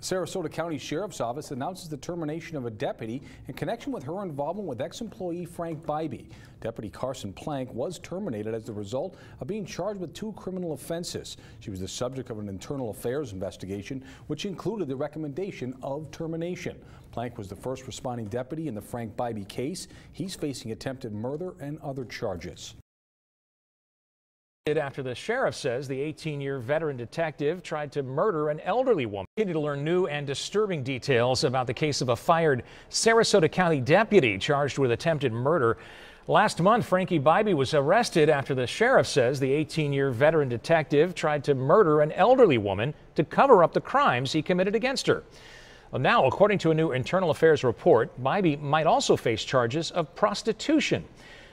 Sarasota County Sheriff's Office announces the termination of a deputy in connection with her involvement with ex-employee Frank Bybee. Deputy Carson Plank was terminated as the result of being charged with 2 criminal offenses. She was the subject of an internal affairs investigation, which included the recommendation of termination. Plank was the first responding deputy in the Frank Bybee case. He's facing attempted murder and other charges. After the sheriff says the 18-year veteran detective tried to murder an elderly woman. Continue to learn new and disturbing details about the case of a fired Sarasota County deputy charged with attempted murder. Last month, Frankie Bybee was arrested after the sheriff says the 18-year veteran detective tried to murder an elderly woman to cover up the crimes he committed against her. Well, now, according to a new internal affairs report, Bybee might also face charges of prostitution.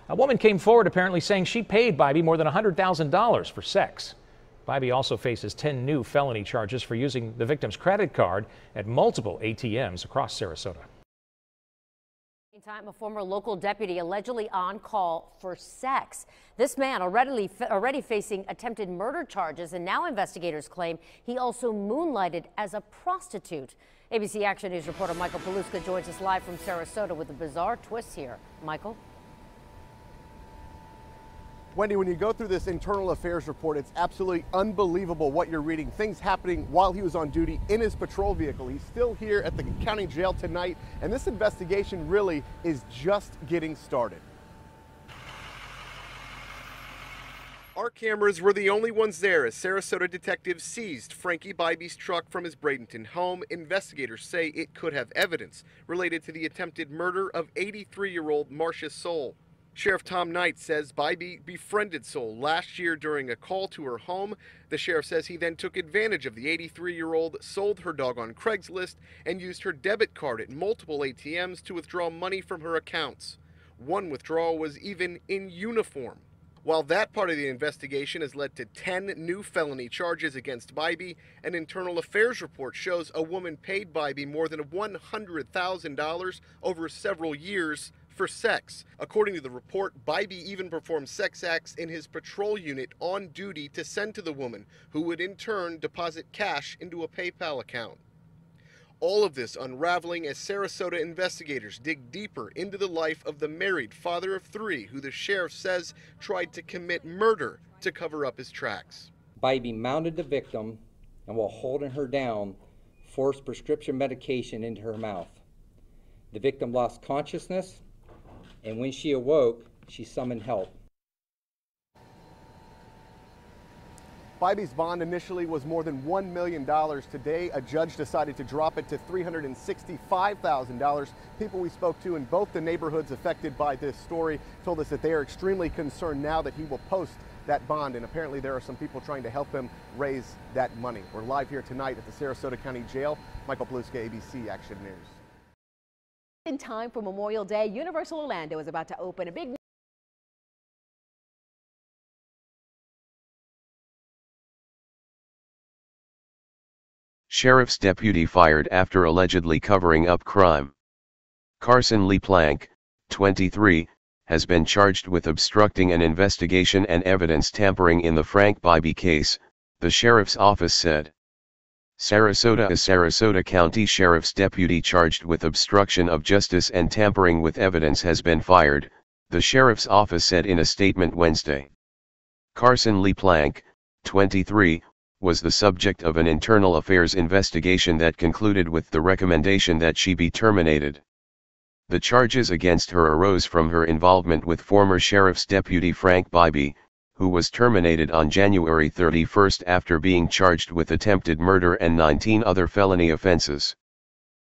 A woman came forward apparently saying she paid Bybee more than $100,000 for sex. Bybee also faces 10 new felony charges for using the victim's credit card at multiple ATMs across Sarasota. Meantime, a former local deputy allegedly on call for sex. This man already facing attempted murder charges, and now investigators claim he also moonlighted as a prostitute. ABC Action News reporter Michael Paluska joins us live from Sarasota with a bizarre twist here. Michael? Wendy, when you go through this internal affairs report, it's absolutely unbelievable what you're reading. Things happening while he was on duty in his patrol vehicle. He's still here at the county jail tonight, and this investigation really is just getting started. Our cameras were the only ones there as Sarasota detectives seized Frankie Bybee's truck from his Bradenton home. Investigators say it could have evidence related to the attempted murder of 83-year-old Marcia Soul. Sheriff Tom Knight says Bybee befriended Soul last year during a call to her home. The sheriff says he then took advantage of the 83-year-old, sold her dog on Craigslist, and used her debit card at multiple ATMs to withdraw money from her accounts. One withdrawal was even in uniform. While that part of the investigation has led to 10 new felony charges against Bybee, an internal affairs report shows a woman paid Bybee more than $100,000 over several years for sex. According to the report, Bybee even performed sex acts in his patrol unit on duty to send to the woman, who would in turn deposit cash into a PayPal account. All of this unraveling as Sarasota investigators dig deeper into the life of the married father of 3 who the sheriff says tried to commit murder to cover up his tracks. Bybee mounted the victim and, while holding her down, forced prescription medication into her mouth. The victim lost consciousness, and when she awoke, she summoned help. Bybee's bond initially was more than $1 million. Today, a judge decided to drop it to $365,000. People we spoke to in both the neighborhoods affected by this story told us that they are extremely concerned now that he will post that bond, and apparently there are some people trying to help him raise that money. We're live here tonight at the Sarasota County Jail. Michael Paluska, ABC Action News. In time for Memorial Day, Universal Orlando is about to open a big Sheriff's deputy fired after allegedly covering up crime. Carson Lee Plank, 23, has been charged with obstructing an investigation and evidence tampering in the Frank Bybee case, the sheriff's office said. Sarasota County Sheriff's deputy charged with obstruction of justice and tampering with evidence has been fired, the sheriff's office said in a statement Wednesday. Carson Lee Plank, 23, was the subject of an internal affairs investigation that concluded with the recommendation that she be terminated. The charges against her arose from her involvement with former sheriff's deputy Frank Bybee, who was terminated on January 31 after being charged with attempted murder and 19 other felony offenses.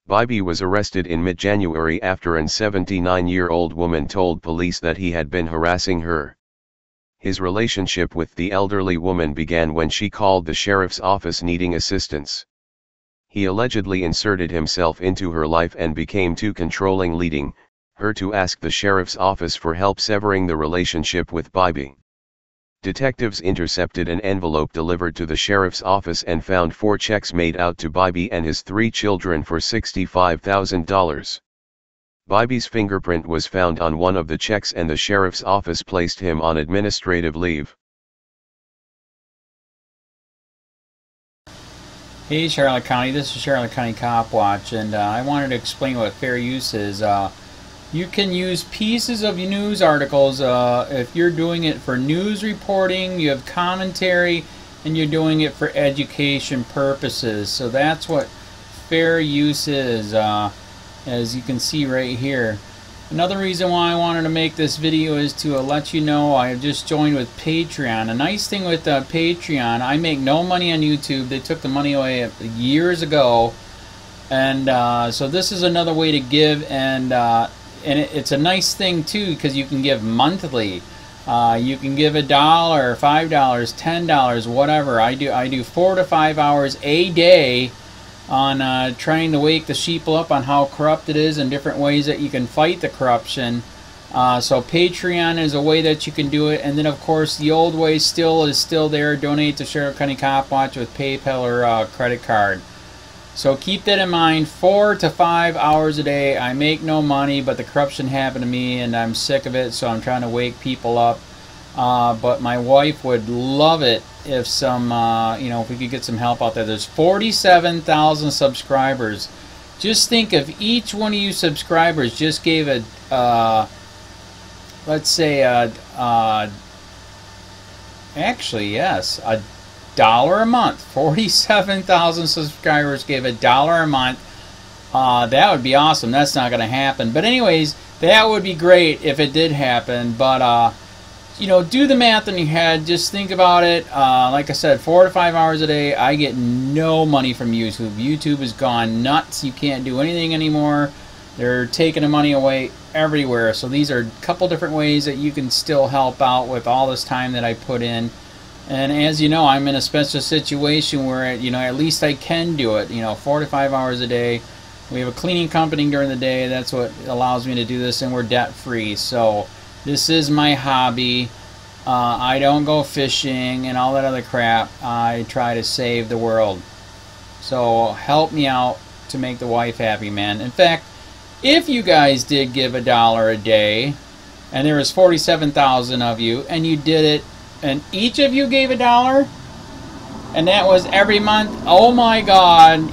Bybee was arrested in mid-January after an 79-year-old woman told police that he had been harassing her. His relationship with the elderly woman began when she called the sheriff's office needing assistance. He allegedly inserted himself into her life and became too controlling, leading her to ask the sheriff's office for help severing the relationship with Bybee. Detectives intercepted an envelope delivered to the sheriff's office and found 4 checks made out to Bybee and his 3 children for $65,000. Bybee's fingerprint was found on one of the checks and the sheriff's office placed him on administrative leave. Hey Charlotte County, this is Charlotte County Cop Watch, and I wanted to explain what fair use is. You can use pieces of news articles if you're doing it for news reporting, you have commentary, and you're doing it for education purposes. So that's what fair use is, as you can see right here. Another reason why I wanted to make this video is to let you know I have just joined with Patreon. A nice thing with Patreon, I make no money on YouTube. They took the money away years ago, and so this is another way to give, and it's a nice thing too because you can give monthly. You can give $1, $5, $10, whatever. I do 4 to 5 hours a day on trying to wake the sheeple up on how corrupt it is and different ways that you can fight the corruption. So Patreon is a way that you can do it, and then of course the old way is still there. Donate to Sheriff County Cop Watch with PayPal or credit card. So keep that in mind. 4 to 5 hours a day. I make no money, but the corruption happened to me and I'm sick of it, so I'm trying to wake people up. But my wife would love it if if we could get some help out there. There's 47,000 subscribers. Just think if each one of you subscribers just gave let's say actually yes, $1 a month. 47,000 subscribers gave $1 a month. That would be awesome. That's not going to happen. But anyways, that would be great if it did happen. But do the math in your head. Just think about it. Like I said, 4 to 5 hours a day. I get no money from YouTube. YouTube has gone nuts. You can't do anything anymore. They're taking the money away everywhere. So these are a couple different ways that you can still help out with all this time that I put in. And as you know, I'm in a special situation where at least I can do it. 4 to 5 hours a day. We have a cleaning company during the day. That's what allows me to do this, and we're debt free. So this is my hobby. I don't go fishing and all that other crap. I try to save the world. So help me out to make the wife happy, man. In fact, if you guys did give $1 a day, and there was 47,000 of you, and you did it, and each of you gave $1, and that was every month, oh my God,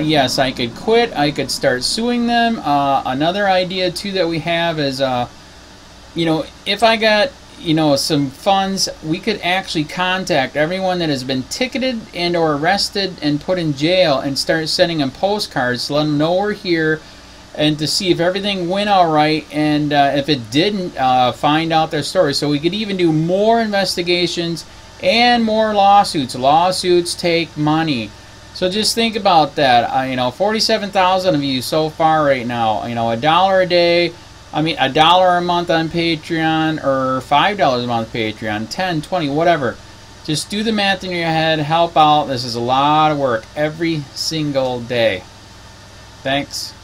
yes, I could quit. I could start suing them. Another idea too that we have is if I got some funds, we could actually contact everyone that has been ticketed and or arrested and put in jail and start sending them postcards to let them know we're here, and to see if everything went all right, and if it didn't, find out their story. So we could even do more investigations and more lawsuits. Lawsuits take money. So just think about that. 47,000 of you so far right now. $1 a day. $1 a month on Patreon, or $5 a month Patreon, 10, 20, whatever. Just do the math in your head, help out. This is a lot of work every single day. Thanks.